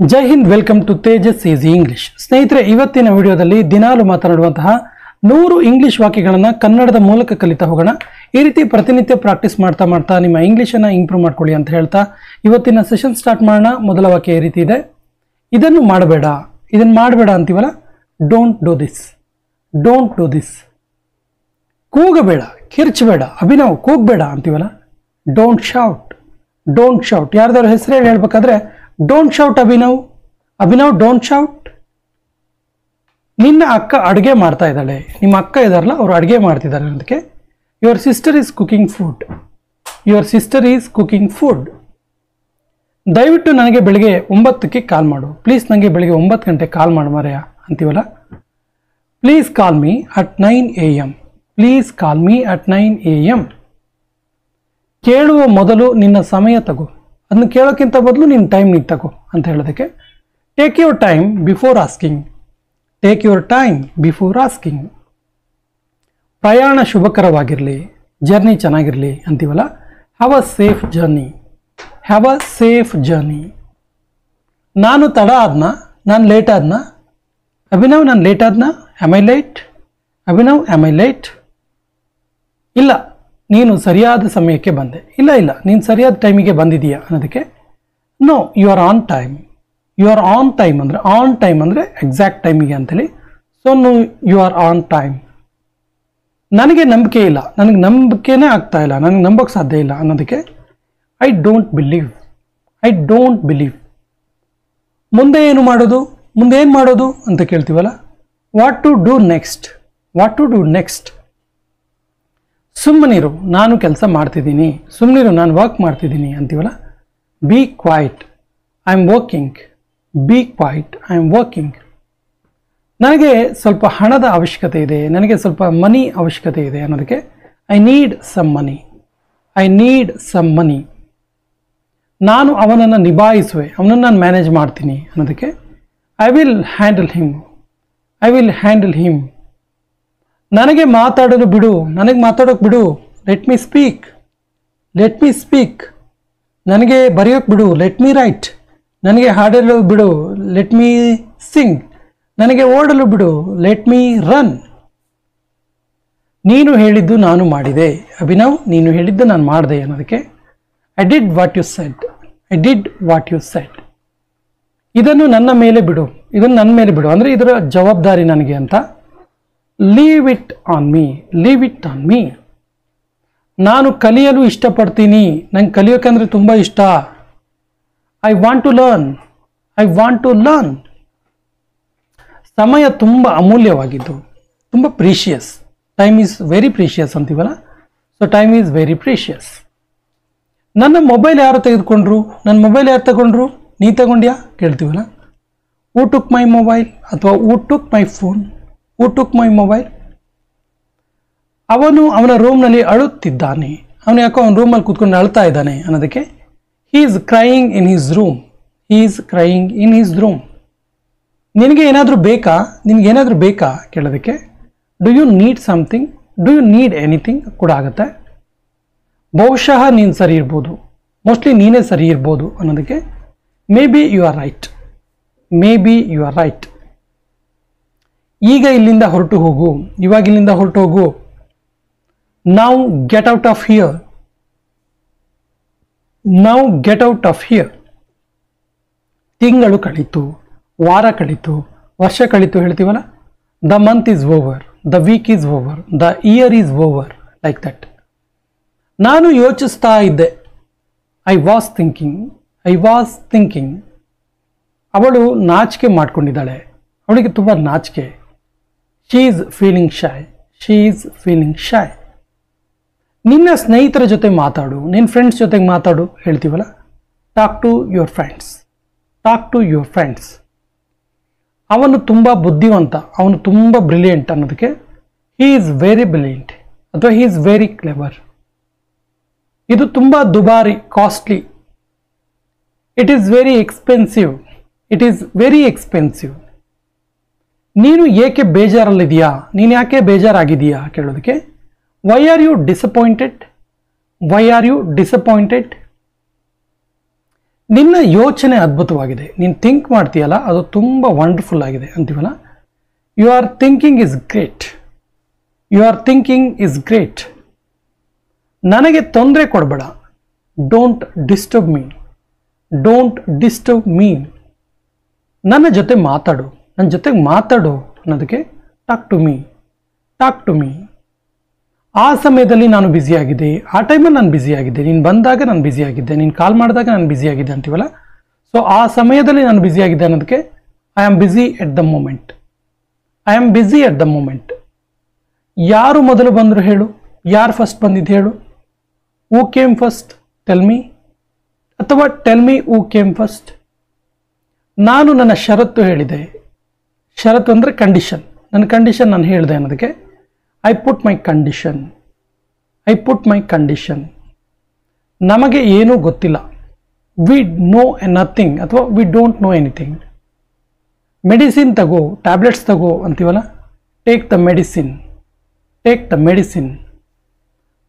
Jai Hind, welcome to Tejas easy English. ಸ್ನೇಹಿತರೆ, ಇವತ್ತಿನ ವಿಡಿಯೋದಲ್ಲಿ ದಿನಾಲು ಮಾತನಾಡುವಂತಹ 100 ಇಂಗ್ಲಿಷ್ ವಾಕ್ಯಗಳನ್ನು ಕನ್ನಡದ ಮೂಲಕ ಕಲಿತಾ ಹೋಗೋಣ. ಈ ರೀತಿ ಪ್ರತಿನಿತ್ಯ ಪ್ರಾಕ್ಟೀಸ್ ಮಾಡ್ತಾ ಮಾಡ್ತಾ ನಿಮ್ಮ ಇಂಗ್ಲಿಷನ್ನು ಇಂಪ್ರೂವ್ ಮಾಡ್ಕೊಳ್ಳಿ ಅಂತ ಹೇಳ್ತಾ ಇವತ್ತಿನ ಸೆಷನ್ ಸ್ಟಾರ್ಟ್ ಮಾಡೋಣ. ಮೊದಲ ವಾಕ್ಯ ಈ ರೀತಿ ಇದೆ: ಇದನ್ನು ಮಾಡಬೇಡ ಅಂತೀವಲ್ಲ, don't do this. Don't do this. ಕೂಗಬೇಡ, ಕಿರ್ಚಬೇಡ, ಅಭಿನವ್ ಕೂಗಬೇಡ ಅಂತೀವಲ್ಲ, ಡೋಂಟ್ ಶೌಟ್. Don't shout. ಯಾರ್ದಾದ್ರು ಹೆಸರು ಹೇಳ್ಬೇಕಾದ್ರೆ don't shout Abhinav don't shout. ನಿನ್ನ ಅಕ್ಕ ಅಡುಗೆ ಮಾಡ್ತಾ ಇದ್ದಾಳೆ. ನಿಮ್ಮ ಅಕ್ಕ ಇದಾರಲ್ಲ, ಅವರು ಅಡುಗೆ ಮಾಡ್ತಿದ್ದಾರೆ ಅದಕ್ಕೆ your sister is cooking food. Your sister is cooking food. ದಯವಿಟ್ಟು ನನಗೆ ಬೆಳಿಗ್ಗೆ 9ಕ್ಕೆ ಕಾಲ್ ಮಾಡು. ಪ್ಲೀಸ್ ನನಗೆ ಬೆಳಿಗ್ಗೆ 9 ಗಂಟೆ ಕಾಲ್ ಮಾಡು ಮಾರಾಯ ಅಂತೀವಲ್ಲ, please call me at 9 AM. Please call me at 9 AM. ಕೇಳುವ ಮೊದಲು ನಿನ್ನ ಸಮಯ ತಗೋ. ಅದನ್ನು ಕೇಳೋಕ್ಕಿಂತ ಮೊದಲು ನಿನ್ನ ಟೈಮ್ ನೀನು ತಗೋ ಅಂತ ಹೇಳೋದಕ್ಕೆ take your time before asking. Take your time before asking. ಪ್ರಯಾಣ ಶುಭಕರವಾಗಿರಲಿ, ಜರ್ನಿ ಚೆನ್ನಾಗಿರಲಿ ಅಂತೀವಲ್ಲ, have a safe journey. Have a safe journey. ನಾನು ತಡ ಆದ್ನಾ, ನಾನು ಲೇಟ್ ಆದ್ನಾ ಅಭಿನವ್, ನಾನು ಲೇಟ್ ಆದ್ನಾ? Am I late Abhinav? Am I late? ಇಲ್ಲ, ನೀನು ಸರಿಯಾದ ಸಮಯಕ್ಕೆ ಬಂದೆ. ಇಲ್ಲ, ನೀನು ಸರಿಯಾದ ಟೈಮಿಗೆ ಬಂದಿದೀಯಾ ಅನ್ನೋದಕ್ಕೆ no, you are on time. You are on time ಅಂದರೆ ಎಕ್ಸಾಕ್ಟ್ ಟೈಮಿಗೆ ಅಂತೇಳಿ. So you are on time. ನನಗೆ ನಂಬಿಕೆ ಇಲ್ಲ, ನನಗೆ ನಂಬಿಕೆನೇ ಆಗ್ತಾ ಇಲ್ಲ, ನನಗೆ ನಂಬೋಕ್ಕೆ ಸಾಧ್ಯ ಇಲ್ಲ ಅನ್ನೋದಕ್ಕೆ ಐ ಡೋಂಟ್ ಬಿಲೀವ್. ಮುಂದೆ ಏನು ಮಾಡೋದು ಅಂತ ಕೇಳ್ತೀವಲ್ಲ, ವಾಟ್ ಟು ಡೂ ನೆಕ್ಸ್ಟ್. ಸುಮ್ಮನಿರು, ನಾನು ಕೆಲಸ ಮಾಡ್ತಿದ್ದೀನಿ. ಸುಮ್ಮನಿರು, ನಾನು ವರ್ಕ್ ಮಾಡ್ತಿದ್ದೀನಿ ಅಂತೀವಲ್ಲ, be quiet, I am working. Be quiet, I am working. ನನಗೆ ಸ್ವಲ್ಪ ಹಣದ ಅವಶ್ಯಕತೆ ಇದೆ, ನನಗೆ ಸ್ವಲ್ಪ ಮನಿ ಅವಶ್ಯಕತೆ ಇದೆ ಅನ್ನೋದಕ್ಕೆ ಐ ನೀಡ್ ಸಮ್ ಮನಿ. ನಾನು ಅವನನ್ನು ನಿಭಾಯಿಸುವೆ, ಅವನನ್ನು ನಾನು ಮ್ಯಾನೇಜ್ ಮಾಡ್ತೀನಿ ಅನ್ನೋದಕ್ಕೆ ಐ ವಿಲ್ ಹ್ಯಾಂಡಲ್ ಹಿಮ್. ನನಗೆ ಮಾತಾಡೋಕೆ ಬಿಡು. Let me speak. ನನಗೆ ಬರೆಯೋಕೆ ಬಿಡು. Let me right. ನನಗೆ ಹಾಡಲು ಬಿಡು. Let me Singh. ನನಗೆ ಓಡಲು ಬಿಡು. Let me run. ನೀನು ಹೇಳಿದ್ದು ನಾನು ಮಾಡಿದೆ ಅಭಿನವ್, ನೀನು ಹೇಳಿದ್ದು ನಾನು ಮಾಡಿದೆ ಅನ್ನೋದಕ್ಕೆ I did what you said. ಇದನ್ನು ನನ್ನ ಮೇಲೆ ಬಿಡು ಅಂದರೆ ಇದರ ಜವಾಬ್ದಾರಿ ನನಗೆ ಅಂತ. Leave it on me. ನಾನು ಕಲಿಯಲು ಇಷ್ಟಪಡ್ತೀನಿ, ನಂಗೆ ಕಲಿಯೋಕಂದ್ರೆ ತುಂಬ ಇಷ್ಟ. I want to learn. ಸಮಯ ತುಂಬ ಅಮೂಲ್ಯವಾಗಿದ್ದು, ತುಂಬ precious. Time is very precious ಅಂತೀವಲ್ಲ, so time is very precious. ನನ್ನ ಮೊಬೈಲ್ ಯಾರು ತಗೊಂಡ್ರು? ನೀ ತಗೊಂಡ್ಯಾ ಕೇಳ್ತೀವಲ್ಲ, ಹೂ ಟುಕ್ ಮೈ ಮೊಬೈಲ್ ಅಥವಾ who took my phone. Who took my mobile. ಅವನ ರೂಮ್ನಲ್ಲಿ ಅಳುತ್ತಿದ್ದಾನೆ. ಯಾಕೋ ಅವನ ರೂಮಲ್ಲಿ ಕೂತ್ಕೊಂಡು ಅಳ್ತಾ ಇದ್ದಾನೆ ಅನ್ನೋದಕ್ಕೆ he is crying in his room. ನಿನಗೆ ಏನಾದರೂ ಬೇಕಾ ಕೇಳೋದಕ್ಕೆ ಡು ಯು ನೀಡ್ ಎನಿಥಿಂಗ್ ಕೂಡ ಆಗುತ್ತೆ. ಬಹುಶಃ ನೀನು ಸರಿ ಇರ್ಬೋದು, ಮೋಸ್ಟ್ಲಿ ನೀನೇ ಸರಿ ಇರ್ಬೋದು ಅನ್ನೋದಕ್ಕೆ maybe you are right. ಈಗ ಇಲ್ಲಿಂದ ಹೊರಟು ಹೋಗು. Now get out of here. ತಿಂಗಳು ಕಳೀತು, ವಾರ ಕಳೀತು, ವರ್ಷ ಕಳೀತು ಹೇಳ್ತೀವಲ್ಲ, the month is over, the week is over, the year is over, like that. ನಾನು ಯೋಚಿಸ್ತಾ ಇದ್ದೆ. I was thinking. ಅವಳು ನಾಚಿಕೆ ಮಾಡ್ಕೊಂಡಿದ್ದಾಳೆ, ಅವಳಿಗೆ ತುಂಬ ನಾಚಿಕೆ. She is feeling shy. ನಿನ್ನ ಸ್ನೇಹಿತರ ಜೊತೆ ಮಾತಾಡು, ನಿನ್ನ ಫ್ರೆಂಡ್ಸ್ ಜೊತೆಗೆ ಮಾತಾಡು ಹೇಳ್ತೀವಲ್ಲ, ಟಾಕ್ ಟು ಯುವರ್ ಫ್ರೆಂಡ್ಸ್. ಅವನು ತುಂಬ ಬುದ್ಧಿವಂತ, ಅವನು ತುಂಬ ಬ್ರಿಲಿಯಂಟ್ ಅನ್ನೋದಕ್ಕೆ ಹಿ ಈಸ್ ವೆರಿ ಬ್ರಿಲಿಯಂಟ್ ಅಥವಾ ಹಿ ಈಸ್ ವೆರಿ ಕ್ಲೆವರ್. ಇದು ತುಂಬ ದುಬಾರಿ, costly. It is very expensive. ನೀನು ಏಕೆ ಬೇಜಾರಲ್ಲಿದೆಯಾ? ನೀನು ಯಾಕೆ ಬೇಜಾರಾಗಿದೆಯಾ ಕೇಳೋದಕ್ಕೆ ವೈ ಆರ್ ಯು ಡಿಸಪಾಯಿಂಟೆಡ್? ನಿನ್ನ ಯೋಚನೆ ಅದ್ಭುತವಾಗಿದೆ, ನೀನು ಥಿಂಕ್ ಮಾಡ್ತೀಯಲ್ಲ ಅದು ತುಂಬ ವಂಡರ್ಫುಲ್ ಆಗಿದೆ ಅಂತೀವಲ್ಲ. You are thinking is great, you are thinking is great. ನನಗೆ ತೊಂದರೆ ಕೊಡಬೇಡ, don't disturb me, don't disturb me. ನನ್ನ ಜೊತೆ ಮಾತಾಡು, ನನ್ನ ಜೊತೆಗೆ ಮಾತಾಡು ಅನ್ನೋದಕ್ಕೆ talk to me, talk to me. ಆ ಸಮಯದಲ್ಲಿ ನಾನು ಬ್ಯುಸಿಯಾಗಿದ್ದೆ, ಆ ಟೈಮಲ್ಲಿ ನಾನು ಬ್ಯುಸಿಯಾಗಿದ್ದೆ, ನೀನು ಬಂದಾಗ ನಾನು ಬ್ಯುಸಿಯಾಗಿದ್ದೆ, ನೀನು ಕಾಲ್ ಮಾಡಿದಾಗ ನಾನು ಬ್ಯುಸಿಯಾಗಿದ್ದೆ ಅಂತೀವಲ್ಲ. ಸೊ ಆ ಸಮಯದಲ್ಲಿ ನಾನು ಬ್ಯುಸಿಯಾಗಿದ್ದೆ ಅನ್ನೋದಕ್ಕೆ I am busy at the moment, I am busy at the moment. ಯಾರು ಮೊದಲು ಬಂದರು ಹೇಳು, ಯಾರು ಫಸ್ಟ್ ಬಂದಿದ್ದು ಹೇಳು. Who came first tell me, ಅಥವಾ tell me who came first. ನಾನು ನನ್ನ ಷರತ್ತು ಹೇಳಿದೆ, ಷರತ್ತು ಅಂದರೆ ಕಂಡೀಷನ್, ನನ್ನ ಕಂಡೀಷನ್ ನಾನು ಹೇಳಿದೆ ಅನ್ನೋದಕ್ಕೆ I put my condition, I put my condition. ನಮಗೆ ಏನೂ ಗೊತ್ತಿಲ್ಲ, ವಿ ನೋ ನಥಿಂಗ್ ಅಥವಾ we don't know anything. Medicine ತಗೋ, ಟ್ಯಾಬ್ಲೆಟ್ಸ್ ತಗೋ ಅಂತೀವಲ್ಲ, take the medicine, take the medicine.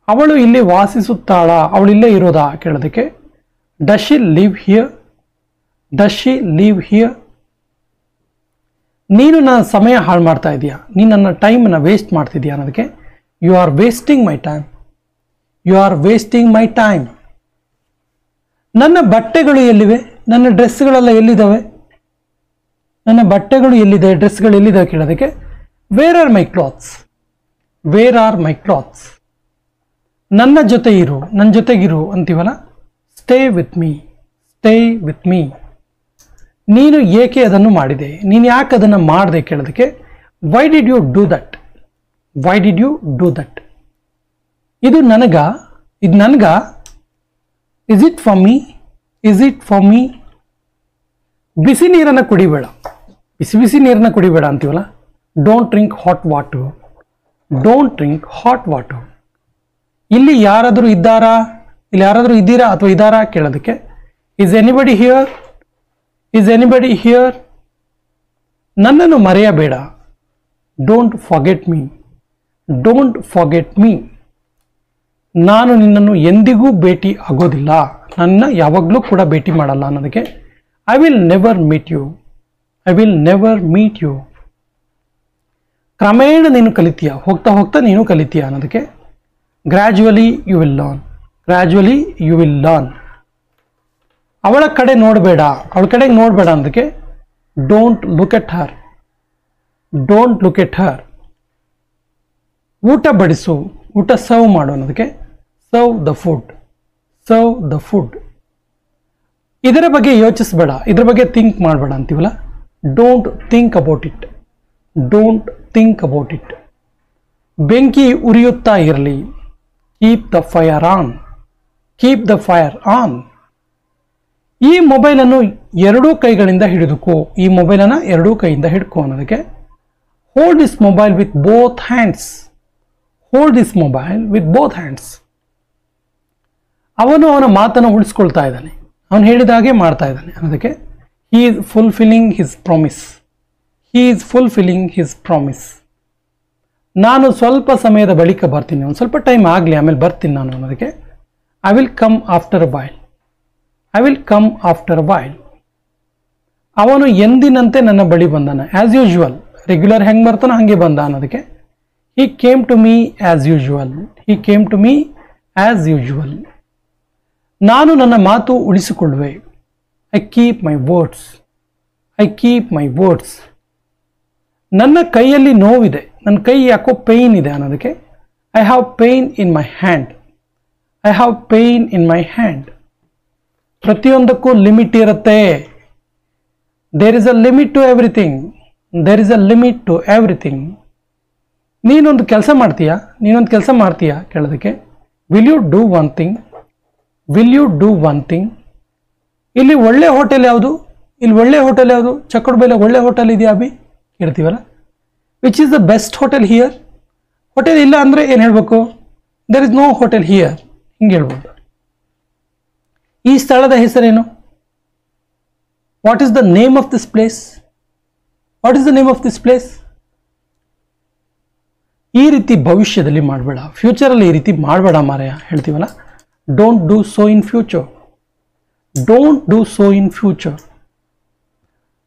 ಅವಳು ಇಲ್ಲಿ ವಾಸಿಸುತ್ತಾಳ, ಅವಳು ಇಲ್ಲೇ ಇರೋದಾ ಕೇಳೋದಕ್ಕೆ does she live here, does she live here. ನೀನು ನನ್ನ ಸಮಯ ಹಾಳು ಮಾಡ್ತಾ ಇದೆಯಾ, ನೀನು ನನ್ನ ಟೈಮನ್ನು ವೇಸ್ಟ್ ಮಾಡ್ತಿದ್ಯಾ ಅನ್ನೋದಕ್ಕೆ you are wasting my time, you are wasting my time. ನನ್ನ ಬಟ್ಟೆಗಳು ಎಲ್ಲಿವೆ, ನನ್ನ ಡ್ರೆಸ್ಗಳೆಲ್ಲ ಎಲ್ಲಿದ್ದಾವೆ, ನನ್ನ ಬಟ್ಟೆಗಳು ಎಲ್ಲಿದೆ, ಡ್ರೆಸ್ಗಳು ಎಲ್ಲಿದ್ದಾವೆ ಕೇಳೋದಕ್ಕೆ where are my clothes, where are my clothes. ನನ್ನ ಜೊತೆ ಇರು, ನನ್ನ ಜೊತೆಗಿರು ಅಂತೀವಲ್ಲ, stay with me, stay with me. ನೀನು ಏಕೆ ಅದನ್ನು ಮಾಡಿದೆ, ನೀನು ಯಾಕೆ ಅದನ್ನು ಮಾಡಿದೆ ಕೇಳೋದಕ್ಕೆ why did you do that, why did you do that. ಇದು ನನಗ, ಇದು ನನಗ, is it for me, is it for me. ಬಿಸಿ ನೀರನ್ನು ಕುಡಿಬೇಡ, ಬಿಸಿ ಬಿಸಿ ನೀರನ್ನು ಕುಡಿಬೇಡ ಅಂತೀವಲ್ಲ, don't drink hot water, don't drink hot water. ಇಲ್ಲಿ ಯಾರಾದರೂ ಇದ್ದಾರಾ, ಇಲ್ಲಿ ಯಾರಾದರೂ ಇದ್ದೀರಾ ಅಥವಾ ಇದ್ದಾರಾ ಕೇಳೋದಕ್ಕೆ is anybody here, is anybody here. ನನ್ನನ್ನು ಮರೆಯಬೇಡ, don't forget me, don't forget me. ನಾನು ನಿನ್ನನ್ನು ಎಂದಿಗೂ ಭೇಟಿ ಆಗೋದಿಲ್ಲ, ನನ್ನ ಯಾವಾಗಲೂ ಕೂಡ ಭೇಟಿ ಮಾಡಲ್ಲ ಅನ್ನೋದಕ್ಕೆ I will never meet you, I will never meet you. ಕ್ರಮೇಣ ನೀನು ಕಲಿತೀಯ, ಹೋಗ್ತಾ ಹೋಗ್ತಾ ನೀನು ಕಲಿತೀಯ ಅನ್ನೋದಕ್ಕೆ gradually you will learn, gradually you will learn. ಅವಳ ಕಡೆ ನೋಡಬೇಡ, ಅವಳ ಕಡೆಗೆ ನೋಡಬೇಡ ಅನ್ನೋದಕ್ಕೆ don't look at her, don't look at her. ಊಟ ಬಡಿಸು, ಊಟ ಸರ್ವ್ ಮಾಡು ಅನ್ನೋದಕ್ಕೆ serve the food, serve the food. ಇದರ ಬಗ್ಗೆ ಯೋಚಿಸಬೇಡ, ಇದರ ಬಗ್ಗೆ ಥಿಂಕ್ ಮಾಡಬೇಡ ಅಂತೀವಲ್ಲ, don't think about it, don't think about it. ಬೆಂಕಿ ಉರಿಯುತ್ತಾ ಇರಲಿ, keep the fire on, keep the fire on. ಈ ಮೊಬೈಲನ್ನು ಎರಡೂ ಕೈಗಳಿಂದ ಹಿಡಿದುಕೋ, ಈ ಮೊಬೈಲನ್ನು ಎರಡೂ ಕೈಯಿಂದ ಹಿಡ್ಕೋ ಅನ್ನೋದಕ್ಕೆ hold this mobile with both hands, hold this mobile with both hands. ಅವನು ಅವನ ಮಾತನ್ನು ಉಳಿಸ್ಕೊಳ್ತಾ ಇದ್ದಾನೆ, ಅವನು ಹೇಳಿದ ಹಾಗೆ ಮಾಡ್ತಾ ಇದ್ದಾನೆ ಅನ್ನೋದಕ್ಕೆ he is fulfilling his promise, he is fulfilling his promise. ನಾನು ಸ್ವಲ್ಪ ಸಮಯದ ಬಳಿಕ ಬರ್ತೀನಿ, ಒಂದು ಸ್ವಲ್ಪ ಟೈಮ್ ಆಗಲಿ ಆಮೇಲೆ ಬರ್ತೀನಿ ನಾನು ಅನ್ನೋದಕ್ಕೆ I will come after a while, I will come after a while. ಅವನು ಎಂದಿನಂತೆ ನನ್ನ ಬಳಿ ಬಂದಾನ, ಆ್ಯಸ್ ಯೂಶುವಲ್, ರೆಗ್ಯುಲರ್ ಹೆಂಗೆ ಬರ್ತಾನೋ ಹಾಗೆ ಬಂದ ಅನ್ನೋದಕ್ಕೆ he came to me as usual, he came to me as usual. ನಾನು ನನ್ನ ಮಾತು ಉಳಿಸಿಕೊಳ್ಳುವೆ, I keep my words, I keep my words. ನನ್ನ ಕೈಯಲ್ಲಿ ನೋವಿದೆ, ನನ್ನ ಕೈ ಯಾಕೋ ಪೇಯ್ನ್ ಇದೆ ಅನ್ನೋದಕ್ಕೆ I have pain in my hand, I have pain in my hand. ಪ್ರತಿಯೊಂದಕ್ಕೂ ಲಿಮಿಟ್ ಇರುತ್ತೆ, there is a limit to everything, there is a limit to everything. ನೀನೊಂದು ಕೆಲಸ ಮಾಡ್ತೀಯಾ, ನೀನೊಂದು ಕೆಲಸ ಮಾಡ್ತೀಯಾ ಕೇಳೋದಕ್ಕೆ will you do one thing, will you do one thing. ಇಲ್ಲಿ ಒಳ್ಳೆ ಹೋಟೆಲ್ ಯಾವುದು, ಇಲ್ಲಿ ಒಳ್ಳೆ ಹೋಟೆಲ್ ಯಾವುದು, ಚಕ್ಕಡಬೈಲ ಒಳ್ಳೆ ಹೋಟೆಲ್ ಇದೆಯಾ ಅಭಿ ಕೇಳ್ತೀವಲ್ಲ, which is the best hotel here. Hotel ಇಲ್ಲ ಅಂದರೆ ಏನು ಹೇಳಬೇಕು, there is no hotel here, ಹಿಂಗೆ ಹೇಳ್ಬೋದು. ಈ ಸ್ಥಳದ ಹೆಸರೇನು, what is the name of this place, what is the name of this place. ಈ ರೀತಿ ಭವಿಷ್ಯದಲ್ಲಿ ಮಾಡಬೇಡ, ಫ್ಯೂಚರಲ್ಲಿ ಈ ರೀತಿ ಮಾಡಬೇಡ ಮಾರಾಯ ಹೇಳ್ತೀವಲ್ಲ, don't do so in future, don't do so in future.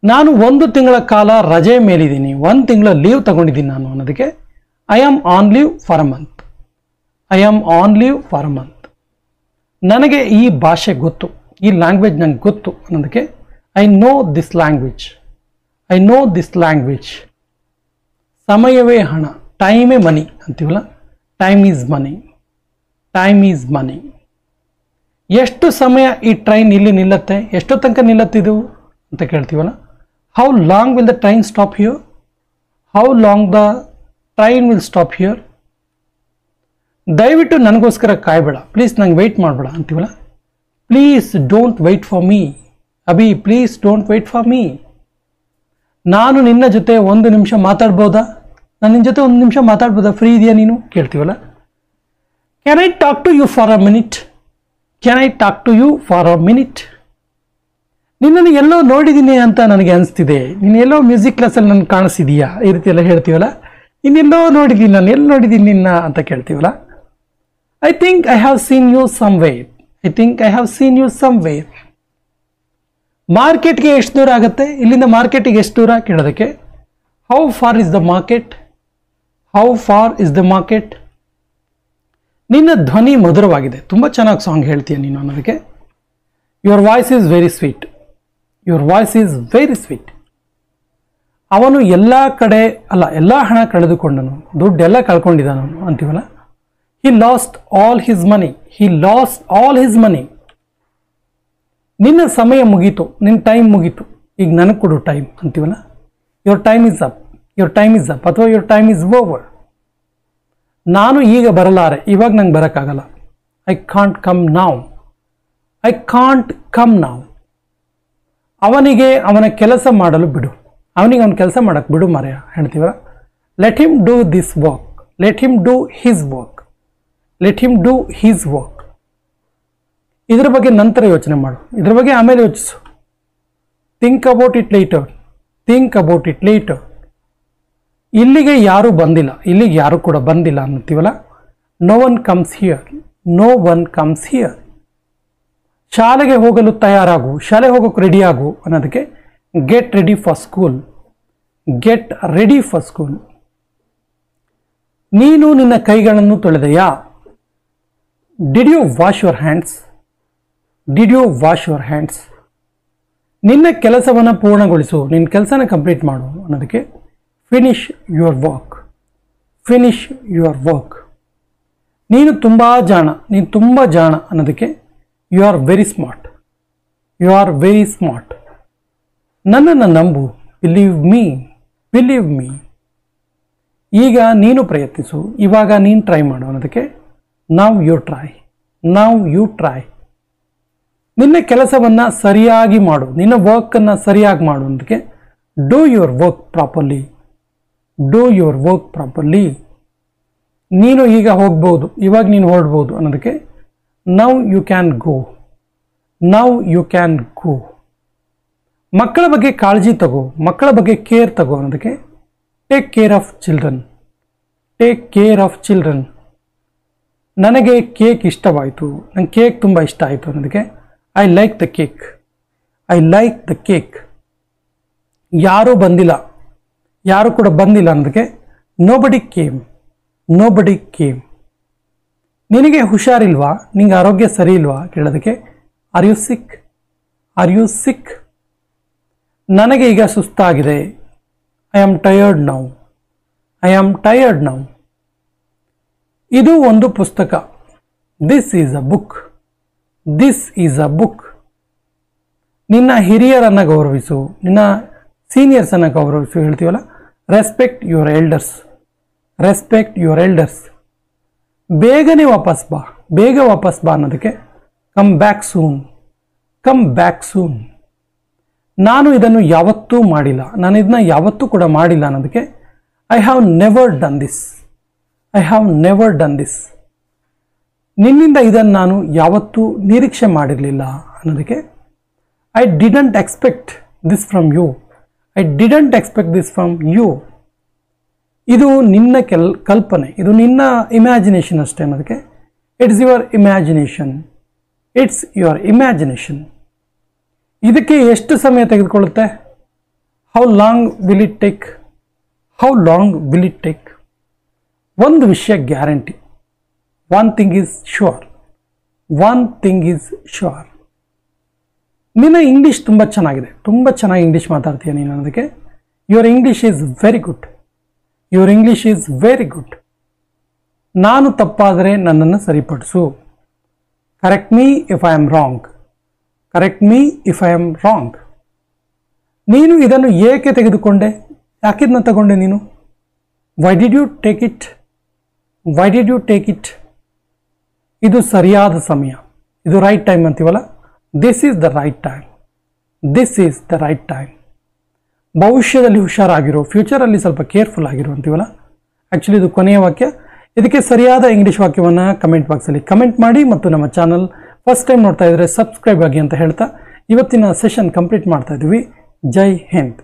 ನಾನು 1 ತಿಂಗಳ ಕಾಲ ರಜೆ ಮೇಲಿದ್ದೀನಿ, 1 ತಿಂಗಳ ಲೀವ್ ತಗೊಂಡಿದ್ದೀನಿ ನಾನು ಅನ್ನೋದಕ್ಕೆ I am on leave for a month. I am on leave for a month. ನನಗೆ ಈ ಭಾಷೆ ಗೊತ್ತು, ಈ ಲ್ಯಾಂಗ್ವೇಜ್ ನಂಗೆ ಗೊತ್ತು ಅನ್ನೋದಕ್ಕೆ I know this language. I know this language. ಸಮಯವೇ ಹಣ, ಟೈಮೇ ಮನಿ ಅಂತೀವಲ್ಲ, time is money. Time is money. ಎಷ್ಟು ಸಮಯ ಈ ಟ್ರೈನ್ ಇಲ್ಲಿ ನಿಲ್ಲತ್ತೆ, ಎಷ್ಟು ತನಕ ನಿಲ್ಲತ್ತಿದು ಅಂತ ಕೇಳ್ತೀವಲ್ಲ. How long will the train stop here? How long the train will stop here? ದಯವಿಟ್ಟು ನನಗೋಸ್ಕರ ಕಾಯಬೇಡ, ಪ್ಲೀಸ್ ನಂಗೆ ವೆಯ್ಟ್ ಮಾಡಬೇಡ ಅಂತೀವಲ್ಲ. Please don't wait for me ಅಭಿ, please don't wait for me. ನಾನು ನಿನ್ನ ಜೊತೆ 1 ನಿಮಿಷ ಮಾತಾಡ್ಬೋದಾ? ನಾನು ನಿನ್ನ ಜೊತೆ 1 ನಿಮಿಷ ಮಾತಾಡ್ಬೋದಾ? ಫ್ರೀ ಇದೆಯಾ ನೀನು ಕೇಳ್ತೀವಲ್ಲ. Can I talk to you for a minute? Can I talk to you for a minute? ನಿನ್ನನ್ನು ಎಲ್ಲೋ ನೋಡಿದ್ದೀನಿ ಅಂತ ನನಗೆ ಅನಿಸ್ತಿದೆ, ನೀನು ಎಲ್ಲೋ ಮ್ಯೂಸಿಕ್ ಕ್ಲಾಸಲ್ಲಿ ನನಗೆ ಕಾಣಿಸಿದೀಯಾ, ಈ ರೀತಿ ಎಲ್ಲ ಹೇಳ್ತೀವಲ್ಲ. ಇನ್ನೆಲ್ಲೋ ನೋಡಿದ್ದೀನಿ, ನಾನು ಎಲ್ಲಿ ನೋಡಿದ್ದೀನಿ ನಿನ್ನ ಅಂತ ಕೇಳ್ತೀವಲ್ಲ. I think I have seen you somewhere. I think I have seen you somewhere. ಮಾರ್ಕೆಟ್ಗೆ ಎಷ್ಟು ದೂರ ಆಗುತ್ತೆ? ಇಲ್ಲಿಂದ ಮಾರ್ಕೆಟಿಗೆ ಎಷ್ಟು ದೂರ ಕೇಳೋದಕ್ಕೆ how far is the market? How far is the market? ನಿನ್ನ ಧ್ವನಿ ಮಧುರವಾಗಿದೆ, ತುಂಬ ಚೆನ್ನಾಗಿ ಸಾಂಗ್ ಹೇಳ್ತೀಯ ನೀನು ಅನ್ನೋದಕ್ಕೆ your voice is very sweet. Your voice is very sweet. ಅವನು ಎಲ್ಲ ಕಡೆ ಅಲ್ಲ, ಎಲ್ಲ ಹಣ ಕಳೆದುಕೊಂಡನು, ದುಡ್ಡೆಲ್ಲ ಕಳ್ಕೊಂಡಿದ್ದಾನವನು ಅಂತೀವಲ್ಲ. He lost all his money. He lost all his money. ನಿನ್ನ ಸಮಯ ಮುಗೀತು, ನಿನ್ನ ಟೈಮ್ ಮುಗೀತು, ಈಗ ನನಗೆ ಕೊಡು ಟೈಮ್ ಅಂತೀವಲ್ಲ. Your time is up. Your time is up ಅಥವಾ ಯುವರ್ ಟೈಮ್ ಇಸ್ ಓವರ್. ನಾನು ಈಗ ಬರಲಾರೆ, ಇವಾಗ ನಂಗೆ ಬರೋಕ್ಕಾಗಲ್ಲ. ಐ ಕಾಂಟ್ ಕಮ್ ನಾವ್. ಐ ಕಾಂಟ್ ಕಮ್ ನಾವ್. ಅವನಿಗೆ ಅವನ ಕೆಲಸ ಮಾಡಲು ಬಿಡು. ಅವನಿಗೆ ಅವನ ಕೆಲಸ ಮಾಡಕ್ಕೆ ಬಿಡು ಮಾರಾಯ ಹೇಳ್ತೀವಲ್ಲ. Let him do this work. Let him do his work. Let him do his work. ಇದ್ರ ಬಗ್ಗೆ ನಂತರ ಯೋಚನೆ ಮಾಡು, ಇದ್ರ ಬಗ್ಗೆ ಆಮೇಲೆ ಯೋಚಿಸು. Think about it later. Think about it later. ಇಲ್ಲಿಗೆ ಯಾರೂ ಬಂದಿಲ್ಲ, ಇಲ್ಲಿಗೆ ಯಾರು ಕೂಡ ಬಂದಿಲ್ಲ ಅನ್ನತ್ತೀವಲ್ಲ. No one comes here. No one comes here. ಶಾಲೆಗೆ ಹೋಗಲು ತಯಾರಾಗು, ಶಾಲೆ ಹೋಗೋಕೆ ರೆಡಿ ಆಗು ಅನ್ನೋದಕ್ಕೆ get ready for school. Get ready for school. ನೀನು ನಿನ್ನ ಕೈಗಳನ್ನು ತೊಳೆದೆಯಾ? Did you wash your hands? Did you wash your hands? ನಿನ್ನ ಕೆಲಸವನ್ನು ಪೂರ್ಣಗೊಳಿಸು, ನಿನ್ನ ಕೆಲಸನ ಕಂಪ್ಲೀಟ್ ಮಾಡು ಅನ್ನೋದಕ್ಕೆ finish your work. Finish your work. ನೀನು ತುಂಬ ಜಾಣ, ನೀನು ತುಂಬ ಜಾಣ ಅನ್ನೋದಕ್ಕೆ you are very smart. You are very smart. ನನ್ನನ್ನು ನಂಬು. Believe me. Believe me. ಈಗ ನೀನು ಪ್ರಯತ್ನಿಸು, ಇವಾಗ ನೀನು ಟ್ರೈ ಮಾಡು ಅನ್ನೋದಕ್ಕೆ now you try. Now you try. ನಿನ್ನ ಕೆಲಸವನ್ನು ಸರಿಯಾಗಿ ಮಾಡು, ನಿನ್ನ ವರ್ಕನ್ನು ಸರಿಯಾಗಿ ಮಾಡು ಅನ್ನೋದಕ್ಕೆ do your work properly. Do your work properly. ನೀನು ಈಗ ಹೋಗ್ಬೋದು, ಇವಾಗ ನೀನು ಹೊರಡ್ಬೋದು ಅನ್ನೋದಕ್ಕೆ now you can go. Now you can go. ಮಕ್ಕಳ ಬಗ್ಗೆ ಕಾಳಜಿ ತಗೋ, ಮಕ್ಕಳ ಬಗ್ಗೆ ಕೇರ್ ತಗೋ ಅನ್ನೋದಕ್ಕೆ take care of children. Take care of children. ನನಗೆ ಕೇಕ್ ಇಷ್ಟವಾಯಿತು, ನಂಗೆ ಕೇಕ್ ತುಂಬ ಇಷ್ಟ ಆಯಿತು ಅನ್ನೋದಕ್ಕೆ I like the cake. I like the cake. ಯಾರೂ ಬಂದಿಲ್ಲ, ಯಾರು ಕೂಡ ಬಂದಿಲ್ಲ ಅನ್ನೋದಕ್ಕೆ ನೋಬಡಿ ಕೇಮ್. Nobody came. ನಿನಗೆ ಹುಷಾರಿಲ್ವಾ, ನಿಂಗೆ ಆರೋಗ್ಯ ಸರಿ ಇಲ್ವಾ ಕೇಳೋದಕ್ಕೆ are you sick. Are you sick. ನನಗೆ ಈಗ ಸುಸ್ತಾಗಿದೆ. I am tired now. I am tired now. ಇದು ಒಂದು ಪುಸ್ತಕ. This is a book. This is a book. ನಿನ್ನ ಹಿರಿಯರನ್ನು ಗೌರವಿಸು, ನಿನ್ನ ಸೀನಿಯರ್ಸನ್ನು ಗೌರವಿಸು ಹೇಳ್ತೀವಲ್ಲ. Respect your elders. Respect your elders. ಬೇಗನೆ ವಾಪಸ್ ಬಾ, ಬೇಗ ವಾಪಸ್ ಬಾ ಅನ್ನೋದಕ್ಕೆ come back soon. Come back soon. ನಾನು ಇದನ್ನು ಯಾವತ್ತೂ ಮಾಡಿಲ್ಲ, ನಾನು ಇದನ್ನ ಯಾವತ್ತೂ ಕೂಡ ಮಾಡಿಲ್ಲ ಅನ್ನೋದಕ್ಕೆ I have never done this. I have never done this. ನಿನ್ನಿಂದ ಇದನ್ನು ನಾನು ಯಾವತ್ತೂ ನಿರೀಕ್ಷೆ ಮಾಡಿರಲಿಲ್ಲ ಅನ್ನೋದಕ್ಕೆ I didn't expect this from you. I didn't expect this from you. ಇದು ನಿನ್ನ ಕಲ್ಪನೆ, ಇದು ನಿನ್ನ ಇಮ್ಯಾಜಿನೇಷನ್ ಅಷ್ಟೇ ಅನ್ನೋದಕ್ಕೆ it's your imagination. It's your imagination. ಇದಕ್ಕೆ ಎಷ್ಟು ಸಮಯ ತೆಗೆದುಕೊಳ್ಳುತ್ತೆ? How long will it take? How long will it take? ಒಂದು ವಿಷಯ guarantee, one thing is sure, one thing is sure. ನಿನ್ನ ಇಂಗ್ಲೀಷ್ ತುಂಬ ಚೆನ್ನಾಗಿದೆ, ತುಂಬ ಚೆನ್ನಾಗಿ ಇಂಗ್ಲೀಷ್ ಮಾತಾಡ್ತೀಯ ನೀನು ಅನ್ನೋದಕ್ಕೆ. Your English is very good, your English is very good. ನಾನು ತಪ್ಪಾದರೆ ನನ್ನನ್ನು ಸರಿಪಡಿಸು. Correct me if I am wrong, correct me if I am wrong. ನೀನು ಇದನ್ನು ಏಕೆ ತೆಗೆದುಕೊಂಡೆ? ಯಾಕಿದನ್ನ ತಗೊಂಡೆ ನೀನು? Why did you take it? Why did you take it? ಇದು ಸರಿಯಾದ ಸಮಯ, ಇದು ರೈಟ್ ಟೈಮ್ ಅಂತೀವಲ್ಲ, this is the right time, this is the right time. ಭವಿಷ್ಯದಲ್ಲಿ ಹುಷಾರಾಗಿರೋ, ಫ್ಯೂಚರಲ್ಲಿ ಸ್ವಲ್ಪ ಕೇರ್ಫುಲ್ ಆಗಿರೋ ಅಂತೀವಲ್ಲ, ಆ್ಯಕ್ಚುಲಿ ಇದು ಕೊನೆಯ ವಾಕ್ಯ. ಇದಕ್ಕೆ ಸರಿಯಾದ ಇಂಗ್ಲೀಷ್ ವಾಕ್ಯವನ್ನು ಕಮೆಂಟ್ ಬಾಕ್ಸಲ್ಲಿ ಕಮೆಂಟ್ ಮಾಡಿ ಮತ್ತು ನಮ್ಮ ಚಾನಲ್ ಫಸ್ಟ್ ಟೈಮ್ ನೋಡ್ತಾ ಇದ್ದರೆ ಸಬ್ಸ್ಕ್ರೈಬ್ ಆಗಿ ಅಂತ ಹೇಳ್ತಾ ಇವತ್ತಿನ ಸೆಷನ್ ಕಂಪ್ಲೀಟ್ ಮಾಡ್ತಾ ಇದ್ದೀವಿ. ಜೈ ಹಿಂದ್.